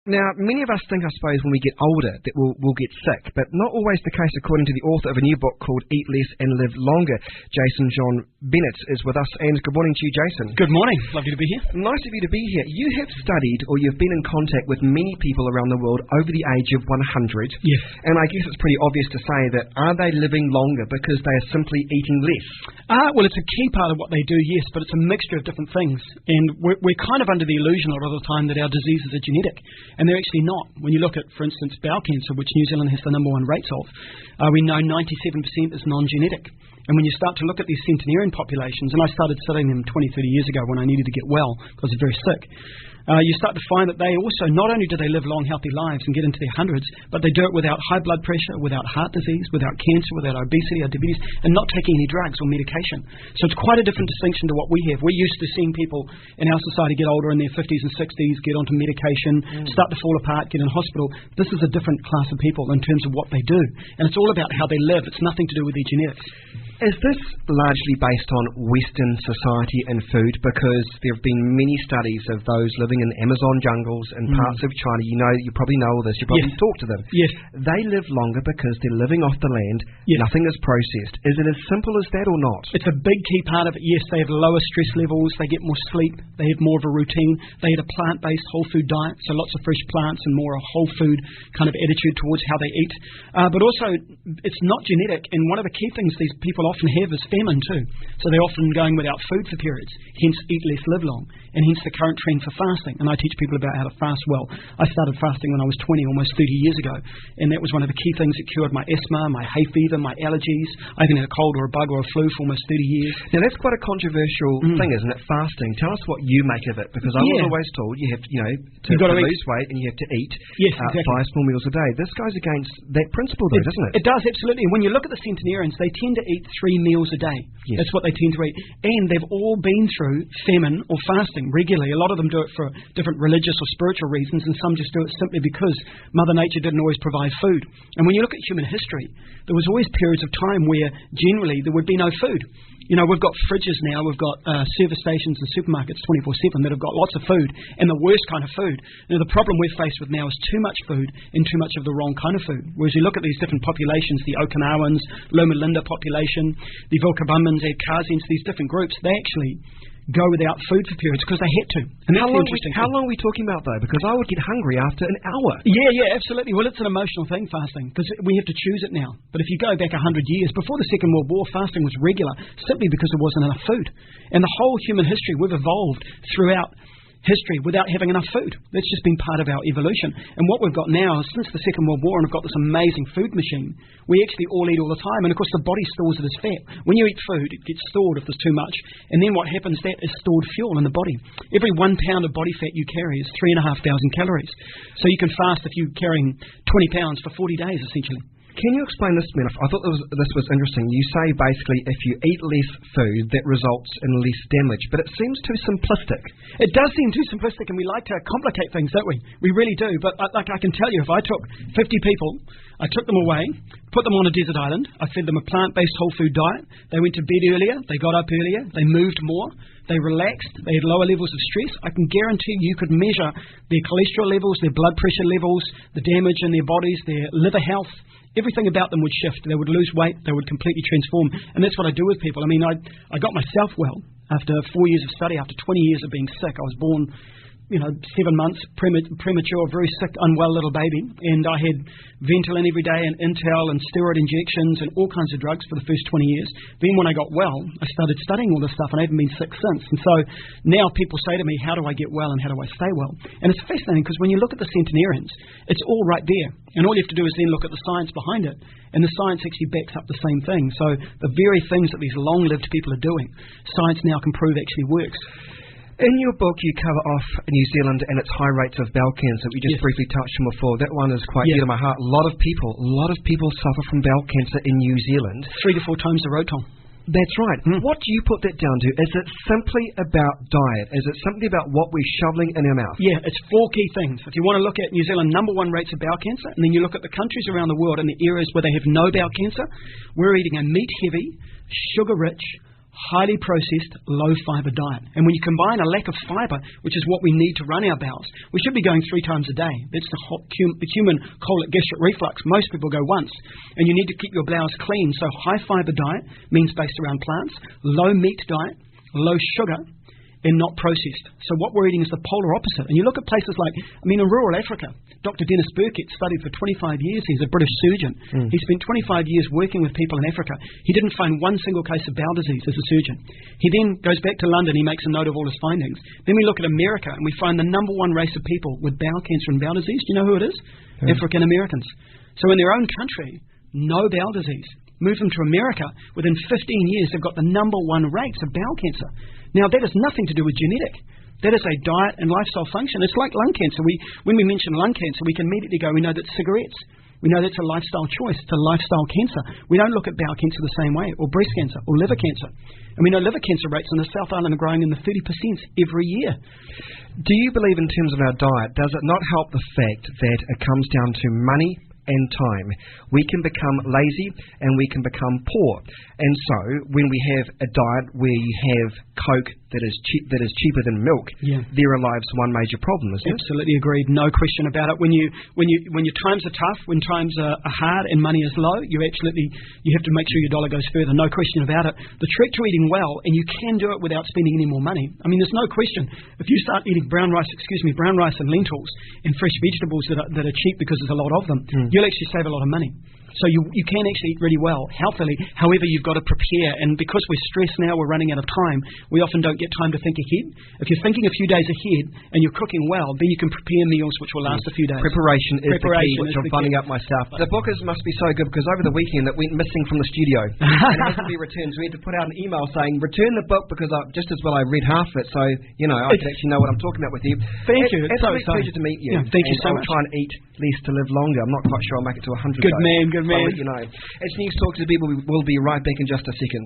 Now, many of us think, I suppose, when we get older that we'll get sick, but not always the case according to the author of a new book called Eat Less and Live Longer. Jason John Bennett is with us, and good morning to you, Jason. Good morning. Lovely to be here. Nice of you to be here. You have studied, or you've been in contact with many people around the world over the age of 100. Yes. And I guess it's pretty obvious to say that are they living longer because they are simply eating less? Well, it's a key part of what they do, yes, but it's a mixture of different things. And we're kind of under the illusion a lot of the time that our diseases are genetic, and they're actually not. When you look at, for instance, bowel cancer, which New Zealand has the #1 rates of, we know 97% is non-genetic. And when you start to look at these centenarian populations, and I started studying them 20, 30 years ago when I needed to get well because I was very sick, you start to find that they also, not only do they live long, healthy lives and get into their hundreds, but they do it without high blood pressure, without heart disease, without cancer, without obesity or diabetes, and not taking any drugs or medication. So it's quite a different distinction to what we have. We're used to seeing people in our society get older in their 50s and 60s, get onto medication, start to fall apart, get in hospital. This is a different class of people in terms of what they do. And it's all about how they live. It's nothing to do with their genetics. Is this largely based on Western society and food? Because there have been many studies of those living in Amazon jungles and parts of China. You probably know all this. You probably talk to them. Yes. They live longer because they're living off the land. Yes. Nothing is processed. Is it as simple as that or not? It's a big key part of it. Yes, they have lower stress levels. They get more sleep. They have more of a routine. They eat a plant-based whole food diet, so lots of fresh plants and more a whole food kind of attitude towards how they eat. But also, it's not genetic. And one of the key things these people often have is famine too. So they're often going without food for periods, hence eat less, live long, and hence the current trend for fasting. And I teach people about how to fast well. I started fasting when I was 20, almost 30 years ago, and that was one of the key things that cured my asthma, my hay fever, my allergies. I haven't had a cold or a bug or a flu for almost 30 years. Now that's quite a controversial thing, isn't it, fasting? Tell us what you make of it, because I was always told you have to lose weight and you have to eat exactly. 5 small meals a day. This goes against that principle though, doesn't it? It does, absolutely. And when you look at the centenarians, they tend to eat 3 meals a day. Yes. That's what they tend to eat. And they've all been through famine or fasting regularly. A lot of them do it for different religious or spiritual reasons, and some just do it simply because Mother Nature didn't always provide food. And when you look at human history, there was always periods of time where generally there would be no food. You know, we've got fridges now, we've got service stations and supermarkets 24/7 that have got lots of food, and the worst kind of food. Now, the problem we're faced with now is too much food and too much of the wrong kind of food. Whereas you look at these different populations, the Okinawans, Loma Linda population, the Vilcabumans, the Kazins, these different groups, they actually go without food for periods because they had to. And that's interesting. How long are we talking about, though? Because I would get hungry after an hour. Yeah, absolutely. Well, it's an emotional thing, fasting, because we have to choose it now. But if you go back 100 years, before the Second World War, fasting was regular simply because there wasn't enough food. And the whole human history, we've evolved throughout history without having enough food. That's just been part of our evolution. And what we've got now, since the Second World War, and we've got this amazing food machine, we actually all eat all the time. And of course, the body stores it as fat. When you eat food, it gets stored if there's too much. And then what happens, that is stored fuel in the body. Every 1 pound of body fat you carry is 3,500 calories. So you can fast if you're carrying 20 pounds for 40 days, essentially. Can you explain this to me? I thought this was interesting. You say basically if you eat less food, that results in less damage, but it seems too simplistic. It does seem too simplistic, and we like to complicate things, don't we? We really do. But like I can tell you, if I took 50 people, I took them away, put them on a desert island, I fed them a plant-based whole food diet, they went to bed earlier, they got up earlier, they moved more, they relaxed, they had lower levels of stress, I can guarantee you could measure their cholesterol levels, their blood pressure levels, the damage in their bodies, their liver health. Everything about them would shift. They would lose weight. They would completely transform. And that's what I do with people. I mean, I got myself well after 4 years of study, after 20 years of being sick. I was born 7 months, premature, very sick, unwell little baby. And I had Ventolin every day and Intel and steroid injections and all kinds of drugs for the first 20 years. Then when I got well, I started studying all this stuff, and I haven't been sick since. And so now people say to me, how do I get well and how do I stay well? And it's fascinating because when you look at the centenarians, it's all right there. And all you have to do is then look at the science behind it. And the science actually backs up the same thing. So the very things that these long-lived people are doing, science now can prove actually works. In your book, you cover off New Zealand and its high rates of bowel cancer. We just briefly touched on before. That one is quite dear to my heart. A lot of people suffer from bowel cancer in New Zealand. 3 to 4 times the road, Tom. That's right. What do you put that down to? Is it simply about diet? Is it something about what we're shoveling in our mouth? Yeah, it's 4 key things. If you want to look at New Zealand, #1 rates of bowel cancer, and then you look at the countries around the world and the areas where they have no bowel cancer, we're eating a meat-heavy, sugar-rich, highly processed, low-fibre diet. And when you combine a lack of fibre, which is what we need to run our bowels, we should be going 3 times a day. That's the human colic gastric reflux. Most people go once. And you need to keep your bowels clean. So high-fibre diet means based around plants, low-meat diet, low sugar, and not processed. So what we're eating is the polar opposite. And you look at places like, in rural Africa, Dr. Dennis Burkitt studied for 25 years. He's a British surgeon. He spent 25 years working with people in Africa. He didn't find one single case of bowel disease as a surgeon. He then goes back to London. He makes a note of all his findings. Then we look at America, and we find the number one race of people with bowel cancer and bowel disease. Do you know who it is? African Americans. So in their own country, no bowel disease. Move them to America, within 15 years, they've got the number one rates of bowel cancer. Now, that has nothing to do with genetic. That is a diet and lifestyle function. It's like lung cancer. When we mention lung cancer, we can immediately go, we know that's cigarettes. We know that's a lifestyle choice. It's a lifestyle cancer. We don't look at bowel cancer the same way, or breast cancer, or liver cancer. And we know liver cancer rates in the South Island are growing in the 30% every year. Do you believe in terms of our diet, does it not help the fact that it comes down to money and time? We can become lazy and we can become poor. And so when we have a diet where you have Coke that is cheaper than milk, there arrives one major problem, isn't it? Absolutely agreed. No question about it. When your times are tough, when times are hard and money is low, you have to make sure your dollar goes further. No question about it. The trick to eating well, and you can do it without spending any more money. There's no question. If you start eating brown rice and lentils and fresh vegetables that are cheap because there's a lot of them, you'll actually save a lot of money. So you can actually eat really well, healthily. However, you've got to prepare. And because we're stressed now, we're running out of time, we often don't get time to think ahead. If you're thinking a few days ahead and you're cooking well, then you can prepare meals which will last a few days. Preparation is the key, which I'm finding out myself. The book must be so good because over the weekend it went missing from the studio. And it hasn't been returned. So we had to put out an email saying, return the book, because just as well I read half of it. So, I could actually know what I'm talking about with you. Thank you. It's a pleasure to meet you. Thank you so much. I'll try and eat less to live longer. I'm not quite sure I'll make it to 100. Good man. I'll let you know. It's Newstalk to the people. We'll be right back in just a second.